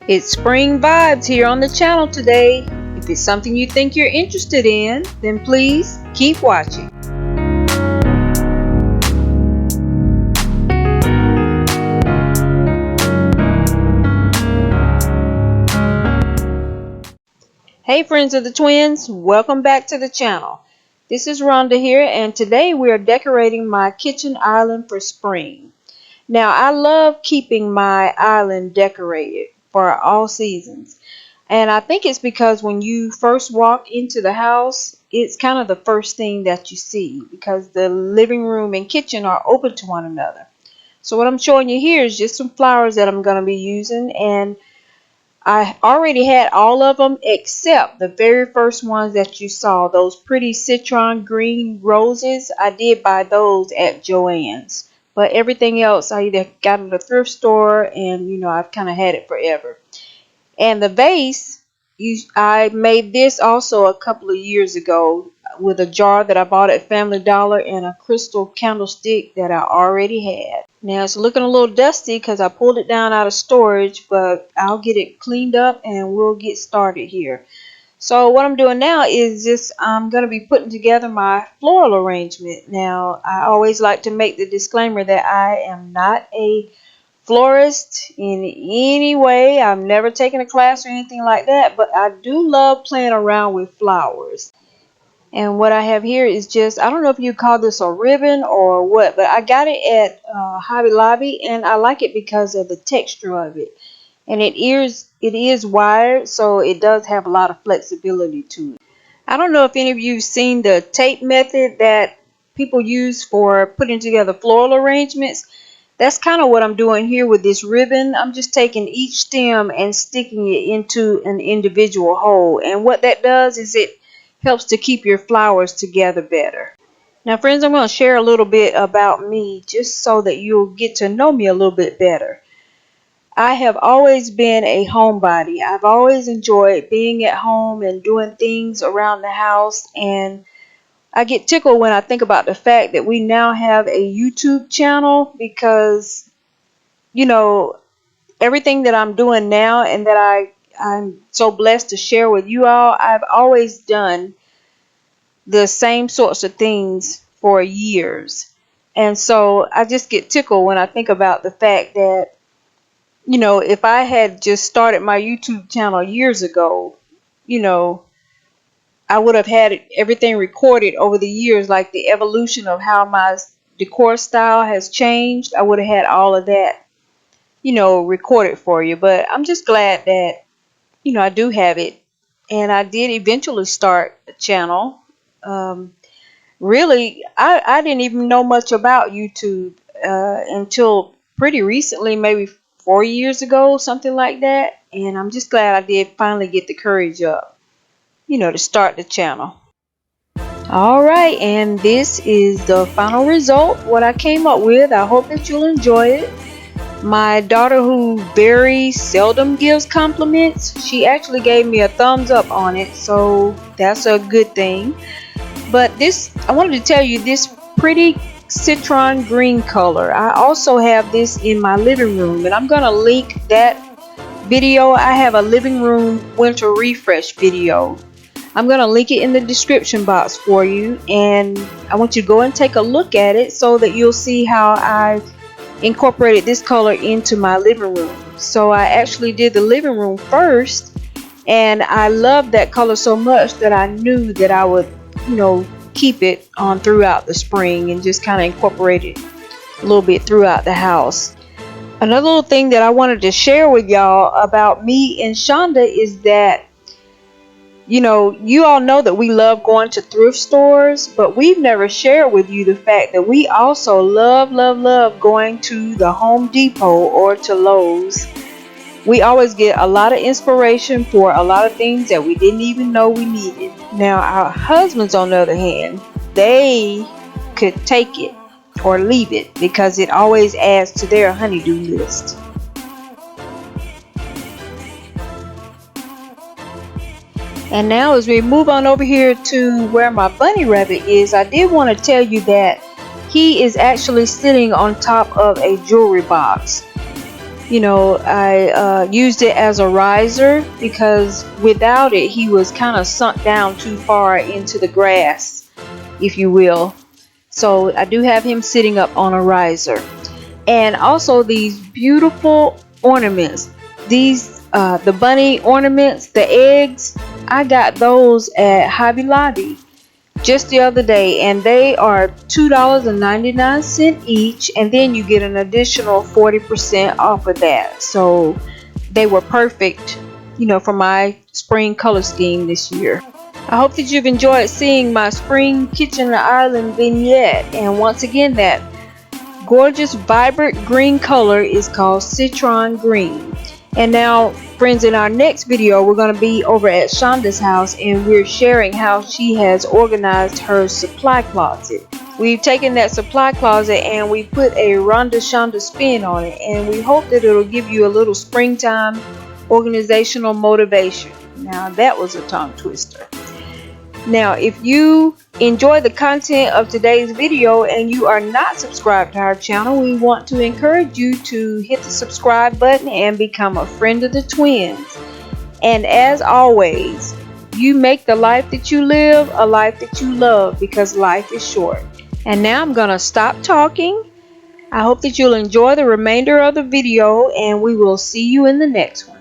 It's spring vibes here on the channel today. If it's something you think you're interested in, then please keep watching. Hey friends of the twins, welcome back to the channel. This is Rhonda here, and today we are decorating my kitchen island for spring. Now I love keeping my island decorated for all seasons. And I think it's because when you first walk into the house, it's kind of the first thing that you see because the living room and kitchen are open to one another. So what I'm showing you here is just some flowers that I'm going to be using, and I already had all of them except the very first ones that you saw, those pretty citron green roses. I did buy those at Joann's, but everything else I either got at a thrift store and I've kind of had it forever. And the vase, I made this also a couple of years ago with a jar that I bought at Family Dollar and a crystal candlestick that I already had. Now it's looking a little dusty because I pulled it down out of storage, but I'll get it cleaned up and we'll get started here. So what I'm doing now is I'm going to be putting together my floral arrangement. Now I always like to make the disclaimer that I am not a florist in any way. I've never taken a class or anything like that, but I do love playing around with flowers. And what I have here is just, I don't know if you call this a ribbon or what, but I got it at Hobby Lobby, and I like it because of the texture of it. And it is wired, so it does have a lot of flexibility to it. I don't know if any of you have seen the tape method that people use for putting together floral arrangements. That's kind of what I'm doing here with this ribbon. I'm just taking each stem and sticking it into an individual hole. And what that does is it helps to keep your flowers together better. Now friends, I'm going to share a little bit about me just so that you'll get to know me a little bit better. I have always been a homebody. I've always enjoyed being at home and doing things around the house, and I get tickled when I think about the fact that we now have a YouTube channel because, everything that I'm doing now and that I'm so blessed to share with you all, I've always done the same sorts of things for years. And so I just get tickled when I think about the fact that, if I had just started my YouTube channel years ago, I would have had everything recorded over the years, like the evolution of how my decor style has changed. I would have had all of that, recorded for you. But I'm just glad that, I do have it. And I did eventually start a channel. Really, I didn't even know much about YouTube until pretty recently, maybe 4 years ago, something like that. And I'm just glad I did finally get the courage up, to start the channel. Alright, and this is the final result, what I came up with. I hope that you'll enjoy it. My daughter, who very seldom gives compliments, she actually gave me a thumbs up on it, so that's a good thing. But I wanted to tell you, this pretty citron green color, I also have this in my living room, and I'm going to link that video. I have a living room winter refresh video. I'm going to link it in the description box for you, and I want you to go and take a look at it so that you'll see how I incorporated this color into my living room. So I actually did the living room first, and I loved that color so much that I knew that I would keep it on throughout the spring and just kind of incorporate it a little bit throughout the house. Another little thing that I wanted to share with y'all about me and Shonda is that you all know that we love going to thrift stores, but we've never shared with you the fact that we also love going to the Home Depot or to Lowe's. We always get a lot of inspiration for a lot of things that we didn't even know we needed. Now our husbands, on the other hand, they could take it or leave it because it always adds to their honey-do list. And now as we move on over here to where my bunny rabbit is, I did want to tell you that he is actually sitting on top of a jewelry box. You know, I used it as a riser because without it he was kind of sunk down too far into the grass, if you will. So I do have him sitting up on a riser. And also these beautiful ornaments, these the bunny ornaments, the eggs, I got those at Hobby Lobby just the other day, and they are $2.99 each, and then you get an additional 40% off of that. So they were perfect, you know, for my spring color scheme this year. I hope that you've enjoyed seeing my spring kitchen island vignette, and once again, that gorgeous vibrant green color is called Citron Green. And now, friends, in our next video we're going to be over at Shonda's house, and we're sharing how she has organized her supply closet. We've taken that supply closet and we put a Rhonda Shonda spin on it, and we hope that it'll give you a little springtime organizational motivation. Now that was a tongue twister. Now, if you enjoy the content of today's video and you are not subscribed to our channel, we want to encourage you to hit the subscribe button and become a friend of the twins. And as always, you make the life that you live a life that you love, because life is short. And now I'm going to stop talking. I hope that you'll enjoy the remainder of the video, and we will see you in the next one.